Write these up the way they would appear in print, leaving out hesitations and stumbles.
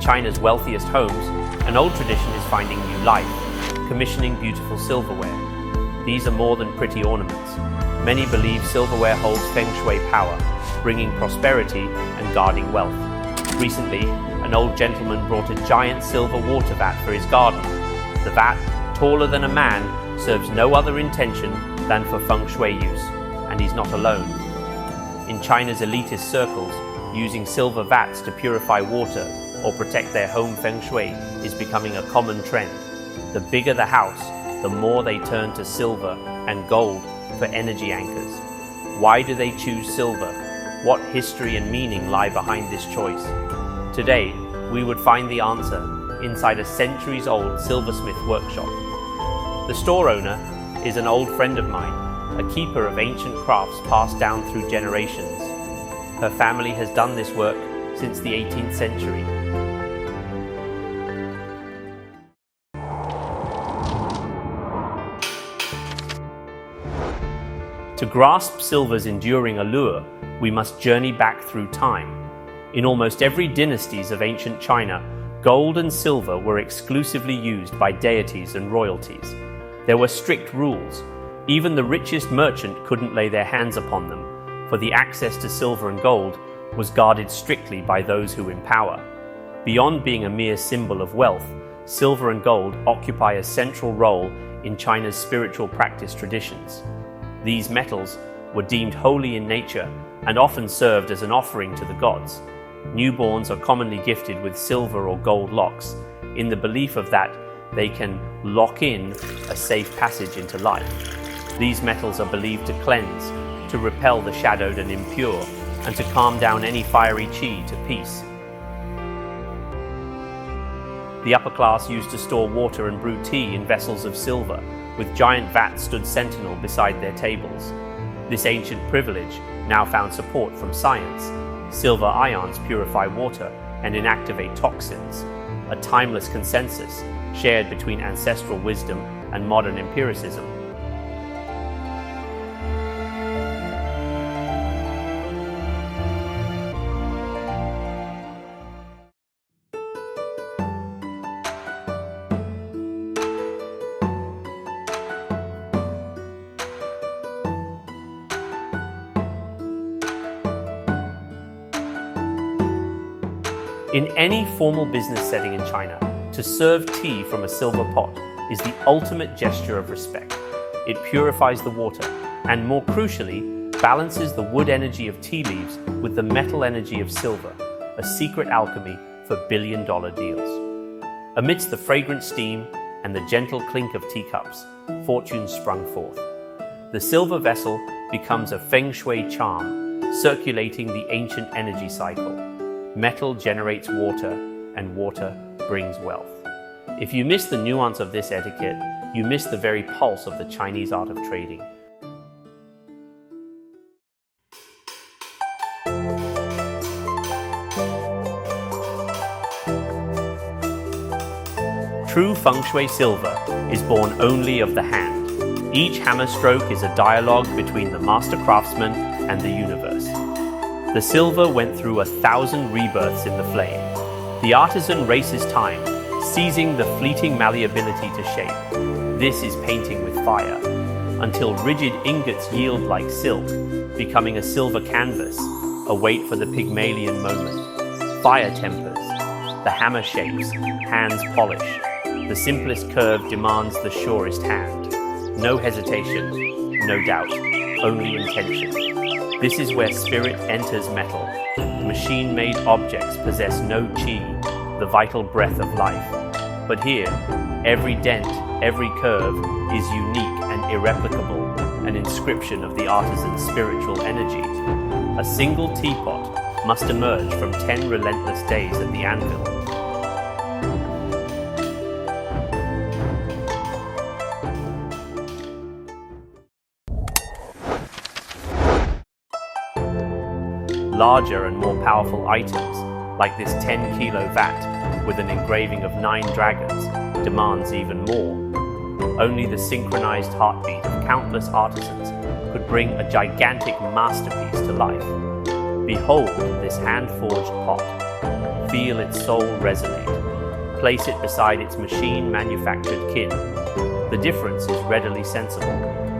China's wealthiest homes, an old tradition is finding new life, commissioning beautiful silverware. These are more than pretty ornaments. Many believe silverware holds Feng Shui power, bringing prosperity and guarding wealth. Recently, an old gentleman brought a giant silver water vat for his garden. The vat, taller than a man, serves no other intention than for Feng Shui use, and he's not alone. In China's elitist circles, using silver vats to purify water or protect their home Feng Shui is becoming a common trend. The bigger the house, the more they turn to silver and gold for energy anchors. Why do they choose silver? What history and meaning lie behind this choice? Today, we would find the answer inside a centuries-old silversmith workshop. The store owner is an old friend of mine, a keeper of ancient crafts passed down through generations. Her family has done this work since the 18th century. To grasp silver's enduring allure, we must journey back through time. In almost every dynasties of ancient China, gold and silver were exclusively used by deities and royalties. There were strict rules. Even the richest merchant couldn't lay their hands upon them, for the access to silver and gold was guarded strictly by those who in power. Beyond being a mere symbol of wealth, silver and gold occupy a central role in China's spiritual practice traditions. These metals were deemed holy in nature and often served as an offering to the gods. Newborns are commonly gifted with silver or gold locks, in the belief of that they can lock in a safe passage into life. These metals are believed to cleanse, to repel the shadowed and impure, and to calm down any fiery qi to peace. The upper class used to store water and brew tea in vessels of silver, with giant vats stood sentinel beside their tables. This ancient privilege now found support from science. Silver ions purify water and inactivate toxins, a timeless consensus shared between ancestral wisdom and modern empiricism. In any formal business setting in China, to serve tea from a silver pot is the ultimate gesture of respect. It purifies the water and, more crucially, balances the wood energy of tea leaves with the metal energy of silver, a secret alchemy for billion-dollar deals. Amidst the fragrant steam and the gentle clink of teacups, fortune sprung forth. The silver vessel becomes a Feng Shui charm, circulating the ancient energy cycle. Metal generates water, and water brings wealth. If you miss the nuance of this etiquette, you miss the very pulse of the Chinese art of trading. True Feng Shui silver is born only of the hand. Each hammer stroke is a dialogue between the master craftsman and the universe. The silver went through 1,000 rebirths in the flame. The artisan races time, seizing the fleeting malleability to shape. This is painting with fire, until rigid ingots yield like silk, becoming a silver canvas, a wait for the Pygmalion moment. Fire tempers, the hammer shapes, hands polish. The simplest curve demands the surest hand. No hesitation, no doubt, only intention. This is where spirit enters metal. Machine-made objects possess no qi, the vital breath of life. But here, every dent, every curve is unique and irreplicable, an inscription of the artisan's spiritual energy. A single teapot must emerge from 10 relentless days at the anvil. Larger and more powerful items, like this 10-kilo vat with an engraving of 9 dragons, demands even more. Only the synchronized heartbeat of countless artisans could bring a gigantic masterpiece to life. Behold this hand-forged pot. feel its soul resonate. Place it beside its machine-manufactured kin. The difference is readily sensible,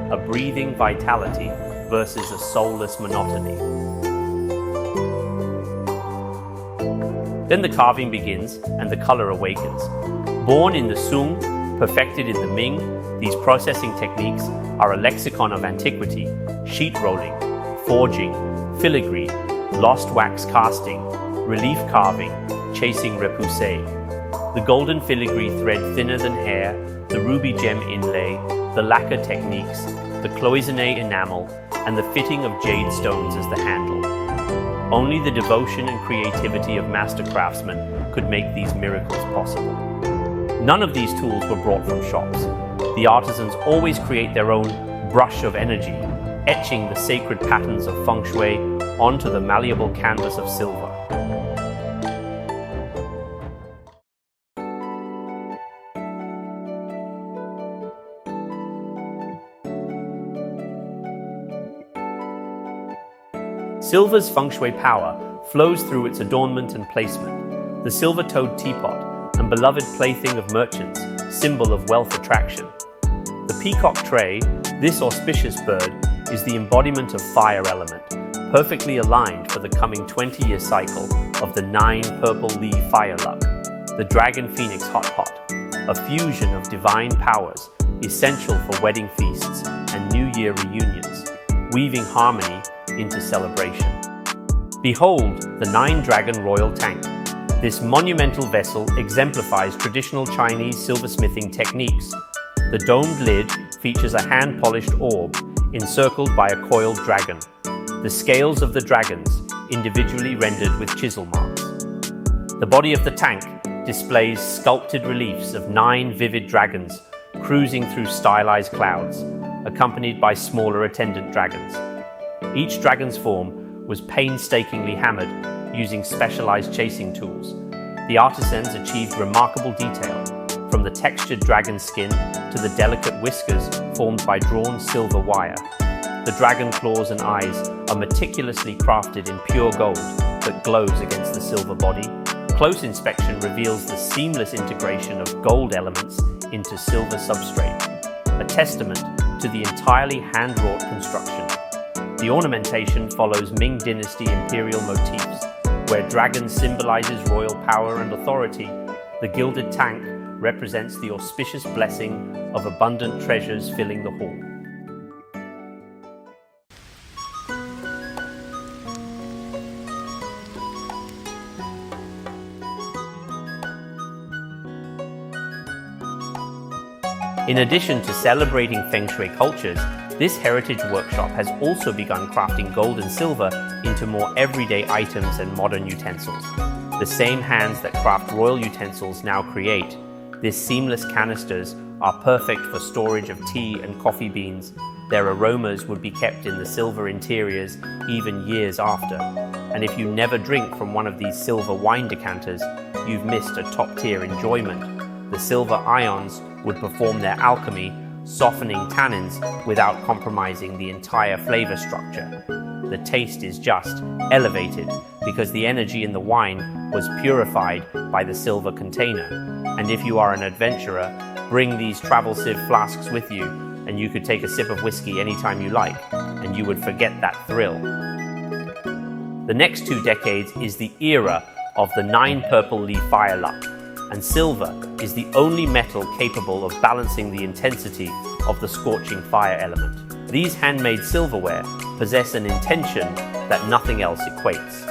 a breathing vitality versus a soulless monotony. Then the carving begins and the color awakens. Born in the Sung, perfected in the Ming, these processing techniques are a lexicon of antiquity: sheet rolling, forging, filigree, lost wax casting, relief carving, chasing repoussé. The golden filigree thread thinner than hair, the ruby gem inlay, the lacquer techniques, the cloisonné enamel, and the fitting of jade stones as the handle. Only the devotion and creativity of master craftsmen could make these miracles possible. None of these tools were brought from shops. The artisans always create their own brush of energy, etching the sacred patterns of Feng Shui onto the malleable canvas of silver. Silver's Feng Shui power flows through its adornment and placement. The silver-toed teapot and beloved plaything of merchants, symbol of wealth attraction. The peacock tray, this auspicious bird, is the embodiment of fire element, perfectly aligned for the coming 20-year cycle of the 9 purple leaf fire luck. The dragon phoenix hot pot, a fusion of divine powers, essential for wedding feasts and New Year reunions, weaving harmony into celebration. Behold the 9-dragon royal tank. This monumental vessel exemplifies traditional Chinese silversmithing techniques. The domed lid features a hand-polished orb encircled by a coiled dragon. The scales of the dragons individually rendered with chisel marks. The body of the tank displays sculpted reliefs of 9 vivid dragons cruising through stylized clouds, accompanied by smaller attendant dragons. Each dragon's form was painstakingly hammered using specialized chasing tools. The artisans achieved remarkable detail, from the textured dragon skin to the delicate whiskers formed by drawn silver wire. The dragon claws and eyes are meticulously crafted in pure gold that glows against the silver body. Close inspection reveals the seamless integration of gold elements into silver substrate, a testament to the entirely hand-wrought construction. The ornamentation follows Ming Dynasty imperial motifs, where dragon symbolizes royal power and authority. The gilded tank represents the auspicious blessing of abundant treasures filling the hall. In addition to celebrating Feng Shui cultures, this heritage workshop has also begun crafting gold and silver into more everyday items and modern utensils. The same hands that craft royal utensils now create. These seamless canisters are perfect for storage of tea and coffee beans. Their aromas would be kept in the silver interiors even years after. And if you never drink from one of these silver wine decanters, you've missed a top-tier enjoyment. The silver ions would perform their alchemy, softening tannins without compromising the entire flavor structure. The taste is just elevated because the energy in the wine was purified by the silver container. And if you are an adventurer, bring these travel sieve flasks with you and you could take a sip of whiskey anytime you like, and you would forget that thrill. The next 2 decades is the era of the 9 purple leaf fire luck, and silver is the only metal capable of balancing the intensity of the scorching fire element. These handmade silverware possess an intention that nothing else equates.